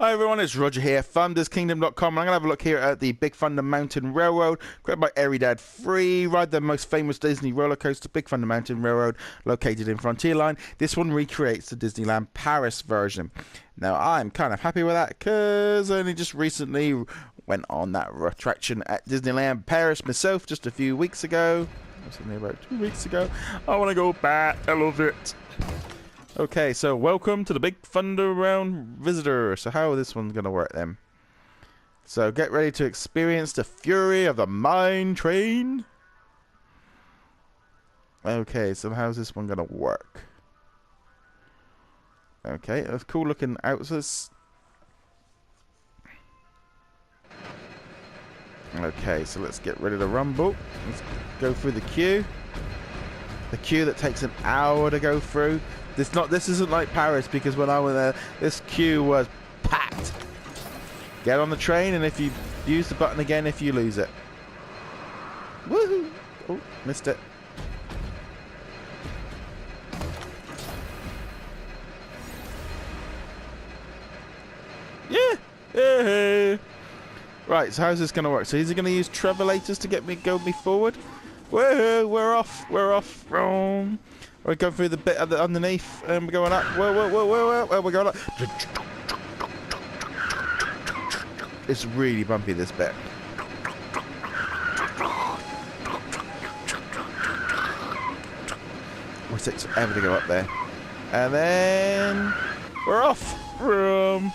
Hi everyone, it's Roger here, thunderskingdom.com, and I'm going to have a look here at the Big Thunder Mountain Railroad, created by Dad Free. Ride the most famous Disney roller coaster, Big Thunder Mountain Railroad, located in Frontierline. This one recreates the Disneyland Paris version. Now, I'm kind of happy with that, because I only just recently went on that attraction at Disneyland Paris myself just a few weeks ago. Something about 2 weeks ago. I want to go back. I love it. Okay, so welcome to the Big Thunder Round Visitor. So how is this one going to work then? So get ready to experience the fury of the mine train. Okay, so how's this one going to work? Okay, that's cool looking outlets. Okay, so let's get ready to rumble. Let's go through the queue. The queue that takes an hour to go through. This isn't like Paris, because when I went there, this queue was packed. Get on the train, and if you use the button again, if you lose it. Woohoo! Oh, missed it. Yeah! Hey. Right, so how's this going to work? So is he going to use trevolators to get me forward? Whoa, we're off. We're going through the bit underneath, and we're going up. Whoa, we're going up. It's really bumpy, this bit. It takes forever to go up there. And then we're off. Woohoo.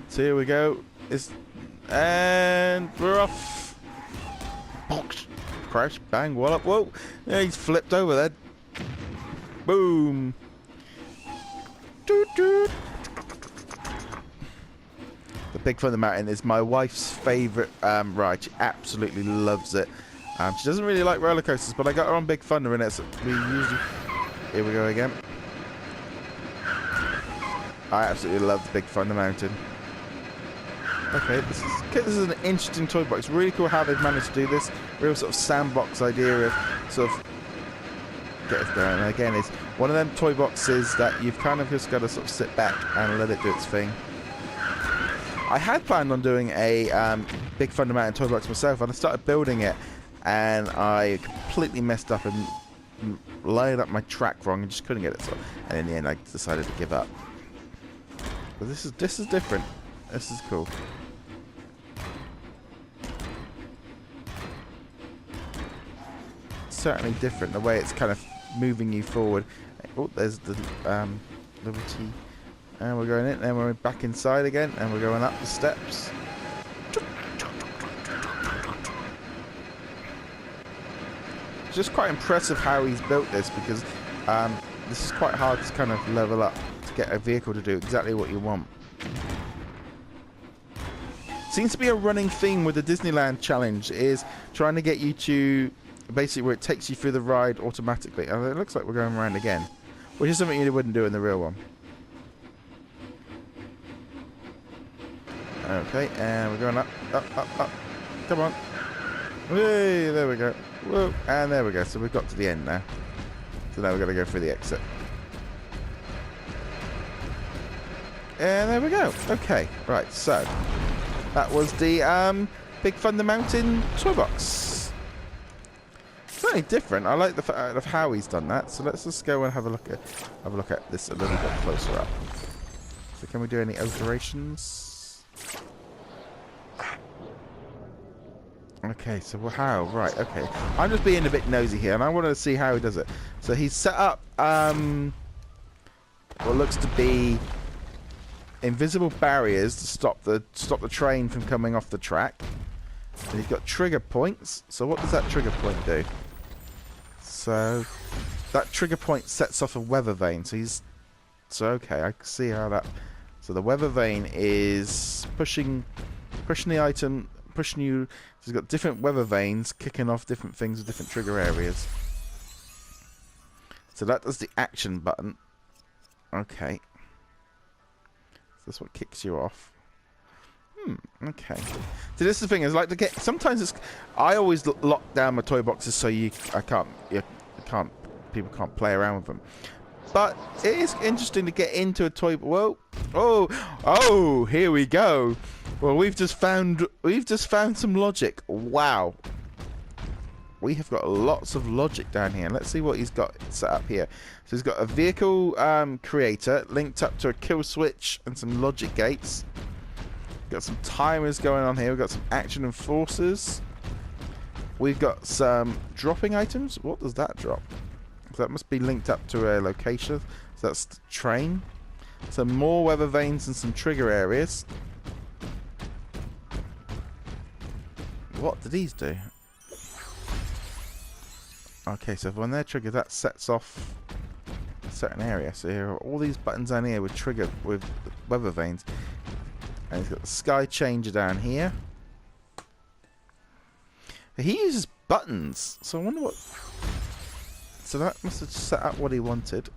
So here we go. And we're off. Box. Crash, bang, wallop, whoa. Yeah, he's flipped over there. Boom. Doot, doot. The Big Thunder Mountain is my wife's favourite ride. She absolutely loves it. She doesn't really like roller coasters, but I got her on Big Thunder, and we usually... Here we go again. I absolutely love the Big Thunder Mountain. Okay, this is an interesting toy box. Really cool how they've managed to do this. Real sort of sandbox idea of sort of get us going. And again, it's one of them toy boxes that you've kind of just got to sort of sit back and let it do its thing. I had planned on doing a Big Thunder Mountain toy box myself, and I started building it, and I completely messed up and laid up my track wrong and just couldn't get it. So, and in the end, I decided to give up. But this is different. This is cool. Certainly different, the way it's kind of moving you forward. Oh, there's the Liberty, and we're going in, and we're back inside again, and we're going up the steps. It's just quite impressive how he's built this, because this is quite hard to kind of level up to get a vehicle to do exactly what you want. Seems to be a running theme with the Disneyland challenge, is trying to get you to basically where it takes you through the ride automatically. And it looks like we're going around again, which is something you wouldn't do in the real one. Okay, and we're going up. Come on. Hey, there we go. Whoa, and there we go. So we've got to the end now. So now we've got to go through the exit. And there we go. Okay, right, so that was the Big Thunder Mountain toy box. Certainly different. I like the fact of how he's done that. So let's just go and have a look at this a little bit closer up. So can we do any alterations? Okay, so how? Right, okay. I'm just being a bit nosy here, and I want to see how he does it. So he's set up what looks to be invisible barriers to stop the train from coming off the track. And he's got trigger points. So what does that trigger point do? So that trigger point sets off a weather vane. So okay, I can see how that. So the weather vane is pushing the item, pushing you. So he's got different weather vanes kicking off different things with different trigger areas. So that does the action button. Okay. That's what kicks you off. Okay. So this is the thing, is like to get. Sometimes it's. I always lock down my toy boxes so people can't play around with them. But it is interesting to get into a toy. Whoa! Oh! Here we go. Well, we've just found some logic. Wow. We have got lots of logic down here. Let's see what he's got set up here. So he's got a vehicle creator linked up to a kill switch and some logic gates. Got some timers going on here. We've got some action enforcers. We've got some dropping items. What does that drop? So that must be linked up to a location. So that's the train. Some more weather vanes and some trigger areas. What do these do? Okay, so when they're triggered, that sets off a certain area. So here are all these buttons down here with trigger with weather vanes. And he's got the sky changer down here. He uses buttons, so I wonder what. So that must have set up what he wanted.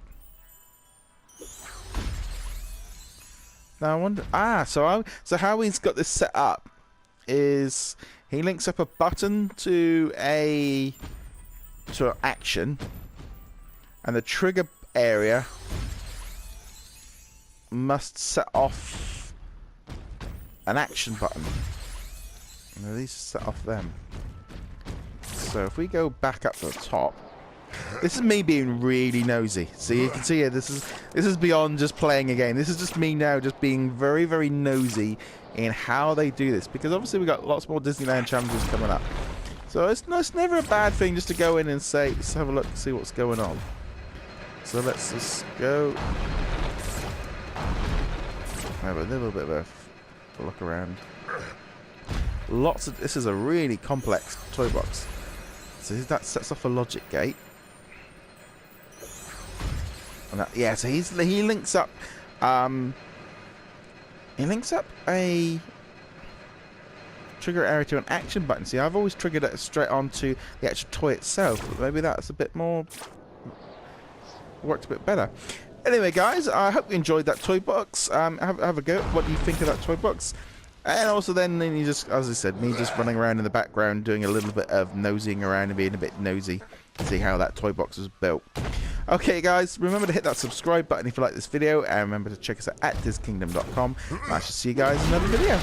Now I wonder. So how he's got this set up is he links up a button to an action, and the trigger area must set off an action button. And these set off them. So if we go back up to the top, this is me being really nosy. So you can see here, this is beyond just playing a game. This is just me now, just being very, very nosy in how they do this, because obviously we've got lots more Disneyland challenges coming up. So it's never a bad thing just to go in and say, let's have a look, see what's going on. So let's just go. Have a little bit of a look around. This is a really complex toy box. So that sets off a logic gate. And that, yeah, so he links up a trigger area to an action button. See, I've always triggered it straight onto the actual toy itself, but maybe that's a bit more, worked a bit better. Anyway, guys, I hope you enjoyed that toy box. Have a go. What do you think of that toy box? And also then you just, as I said, me just running around in the background doing a little bit of nosying around and being a bit nosy to see how that toy box was built. Okay, guys, remember to hit that subscribe button if you like this video, and remember to check us out at DisKingdom.com. I shall see you guys in another video.